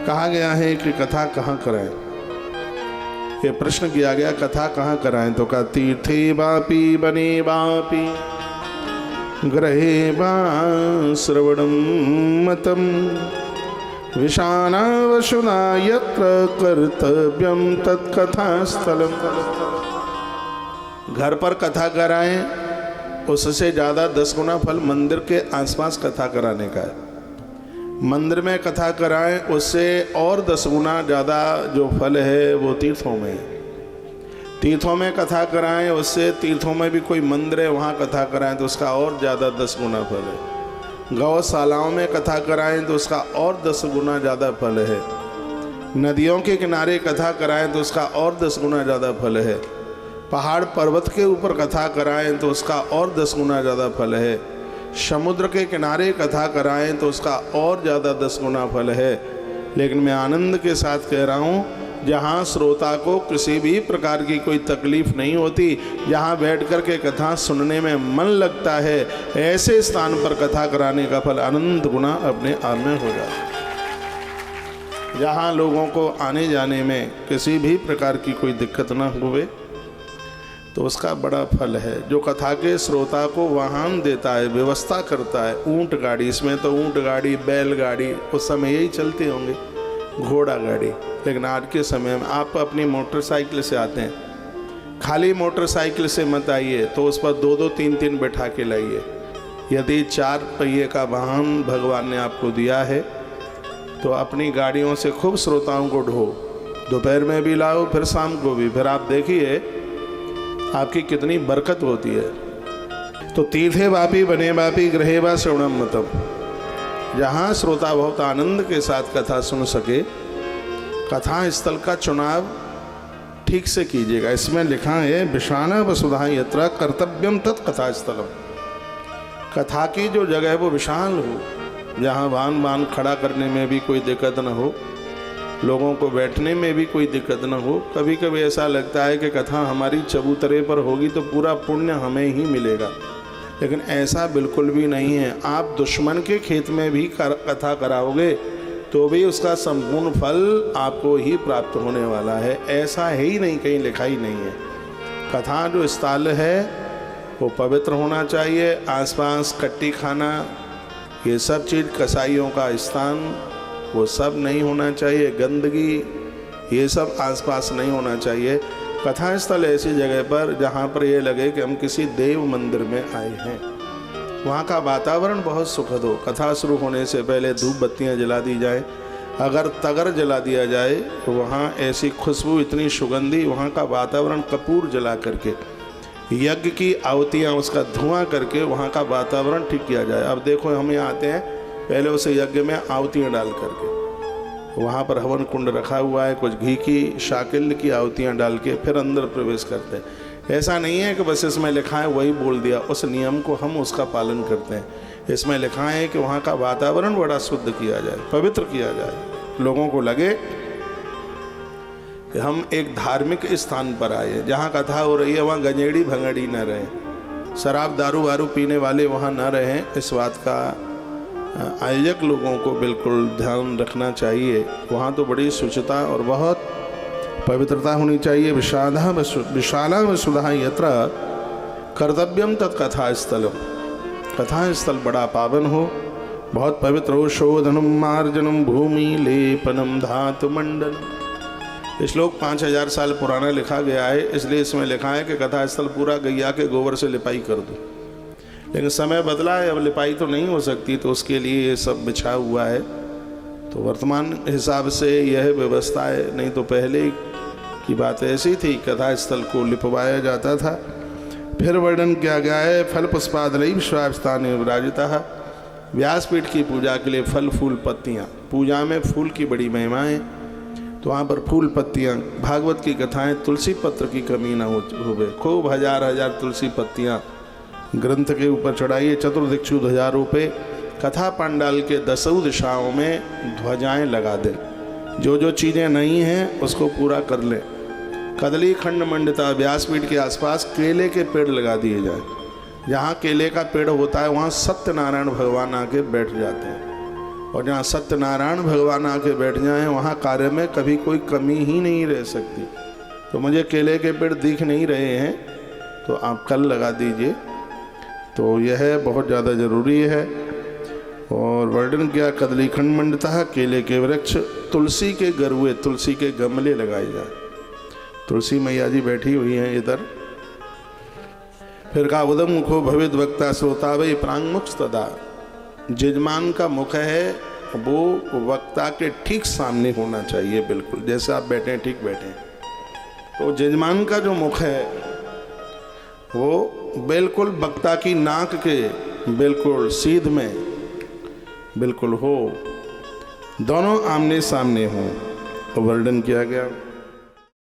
कहा गया है कि कथा कहाँ कराएं। ये प्रश्न किया गया कथा कहाँ कराएं, तो कहा तीर्थे वापि बने वापि गृहे वा श्रवणं मतम विशाना वसुना यत्र कर्तव्यम तत्कथास्थलम। घर पर कथा कराएं, उससे ज़्यादा 10 गुना फल मंदिर के आसपास कथा कराने का है। मंदिर में कथा कराएं, उससे और 10 गुना ज़्यादा जो फल है वो तीर्थों में है। तीर्थों में कथा कराएं, उससे तीर्थों में भी कोई मंदिर है वहाँ कथा कराएं तो उसका और ज़्यादा 10 गुना फल है। गौशालाओं में कथा कराएं तो उसका और 10 गुना ज़्यादा फल है। नदियों के किनारे कथा कराएं तो उसका और 10 गुना ज़्यादा फल है। पहाड़ पर्वत के ऊपर कथा कराएं तो उसका और 10 गुना ज़्यादा फल है। समुद्र के किनारे कथा कराएं तो उसका और ज़्यादा 10 गुना फल है। लेकिन मैं आनंद के साथ कह रहा हूँ, जहाँ श्रोता को किसी भी प्रकार की कोई तकलीफ नहीं होती, जहाँ बैठ कर के कथा सुनने में मन लगता है, ऐसे स्थान पर कथा कराने का फल अनंत गुना अपने आप में हो जाता है। जहाँ लोगों को आने जाने में किसी भी प्रकार की कोई दिक्कत न हुए तो उसका बड़ा फल है। जो कथा के श्रोता को वाहन देता है, व्यवस्था करता है, ऊंट गाड़ी, इसमें तो ऊंट गाड़ी, बैल गाड़ी उस समय यही चलते होंगे, घोड़ा गाड़ी। लेकिन आज के समय में आप अपनी मोटरसाइकिल से आते हैं, खाली मोटरसाइकिल से मत आइए, तो उस पर 2-2 3-3 बैठा के लाइए। यदि 4 पहिए का वाहन भगवान ने आपको दिया है तो अपनी गाड़ियों से खूब श्रोताओं को ढो, दोपहर में भी लाओ, फिर शाम को भी, फिर आप देखिए आपकी कितनी बरकत होती है। तो तीर्थे वापि बने वापि गृहे वा श्रवणं मतम, जहाँ श्रोता बहुत आनंद के साथ कथा सुन सके, कथा स्थल का चुनाव ठीक से कीजिएगा। इसमें लिखा है विशाना वसुधा यत्र कर्तव्यम तत्कथा स्थलम। कथा की जो जगह है वो विशाल हो, जहाँ वाहन खड़ा करने में भी कोई दिक्कत न हो, लोगों को बैठने में भी कोई दिक्कत न हो। कभी कभी ऐसा लगता है कि कथा हमारी चबूतरे पर होगी तो पूरा पुण्य हमें ही मिलेगा, लेकिन ऐसा बिल्कुल भी नहीं है। आप दुश्मन के खेत में भी कथा कराओगे तो भी उसका संपूर्ण फल आपको ही प्राप्त होने वाला है। ऐसा है ही नहीं, कहीं लिखा ही नहीं है। कथा जो स्थल है वो पवित्र होना चाहिए। आसपास कट्टी खाना, ये सब चीज़, कसाईयों का स्थान, वो सब नहीं होना चाहिए। गंदगी, ये सब आसपास नहीं होना चाहिए। कथा स्थल ऐसी जगह पर जहाँ पर ये लगे कि हम किसी देव मंदिर में आए हैं, वहाँ का वातावरण बहुत सुखद हो। कथा शुरू होने से पहले धूप बत्तियाँ जला दी जाए, अगर तगर जला दिया जाए तो वहाँ ऐसी खुशबू, इतनी सुगंधी, वहाँ का वातावरण कपूर जला करके, यज्ञ की आहुतियाँ, उसका धुआं करके वहाँ का वातावरण ठीक किया जाए। अब देखो हम यहाँ आते हैं, पहले उसे यज्ञ में आहुतियाँ डाल करके, वहाँ पर हवन कुंड रखा हुआ है, कुछ घी की, शाकिल की आहुतियाँ डाल के फिर अंदर प्रवेश करते हैं। ऐसा नहीं है कि बस इसमें लिखा है वही बोल दिया, उस नियम को हम उसका पालन करते हैं। इसमें लिखा है कि वहाँ का वातावरण बड़ा शुद्ध किया जाए, पवित्र किया जाए, लोगों को लगे कि हम एक धार्मिक स्थान पर आए, जहाँ कथा हो रही है वहाँ गंजेड़ी भंगड़ी न रहे, शराब दारू वारू पीने वाले वहाँ न रहें। इस बात का आयोजक लोगों को बिल्कुल ध्यान रखना चाहिए। वहाँ तो बड़ी शुचिता और बहुत पवित्रता होनी चाहिए। विशाला वसुधा यत्र कर्तव्यम तत्कथा स्थलम, कथा स्थल बड़ा पावन हो, बहुत पवित्र हो। शोधनम मार्जनम भूमि लेपनम धातु मंडल, ये श्लोक 5000 साल पुराना लिखा गया है, इसलिए इसमें लिखा है कि कथा स्थल पूरा गैया के गोबर से लिपाई कर दो। लेकिन समय बदला है, अब लिपाई तो नहीं हो सकती, तो उसके लिए ये सब बिछा हुआ है। तो वर्तमान हिसाब से यह व्यवस्था है, नहीं तो पहले की बात ऐसी थी, कथा स्थल को लिपवाया जाता था। फिर वर्णन किया गया है फल पुष्पादलई विश्वास्थान विराजिता, व्यासपीठ की पूजा के लिए फल फूल पत्तियाँ, पूजा में फूल की बड़ी महिमा है, तो वहाँ पर फूल पत्तियाँ, भागवत की कथाएं, तुलसी पत्र की कमी ना होवे, खूब हजार हजार तुलसी पत्तियाँ ग्रंथ के ऊपर चढ़ाइए। चतुर्दिक्षु ध्वजारों पे कथा पंडाल के 10 दिशाओं में ध्वजाएं लगा दें। जो जो चीज़ें नहीं हैं उसको पूरा कर लें। कदली खंड मंडिता, व्यासपीठ के आसपास केले के पेड़ लगा दिए जाए। जहाँ केले का पेड़ होता है वहाँ सत्यनारायण भगवान आके बैठ जाते हैं। और जहाँ सत्यनारायण भगवान आके बैठ जाएं वहाँ कार्य में कभी कोई कमी ही नहीं रह सकती। तो मुझे केले के पेड़ दिख नहीं रहे हैं, तो आप कल लगा दीजिए। तो यह बहुत ज़्यादा ज़रूरी है। और वर्णन किया कदली खंड मंडता, केले के वृक्ष, तुलसी के गरुए, तुलसी के गमले लगाए जाए। तुलसी मैया जी बैठी हुई हैं इधर। फिर कहा उदम मुखो भवित वक्ता श्रोता वही प्रांग मुख तदा। जजमान का मुख है वो वक्ता के ठीक सामने होना चाहिए, बिल्कुल जैसे आप बैठे ठीक बैठे। तो जजमान का जो मुख है वो बिल्कुल वक्ता की नाक के बिल्कुल सीध में बिल्कुल हो, दोनों आमने सामने हों। तो वर्णन किया गया।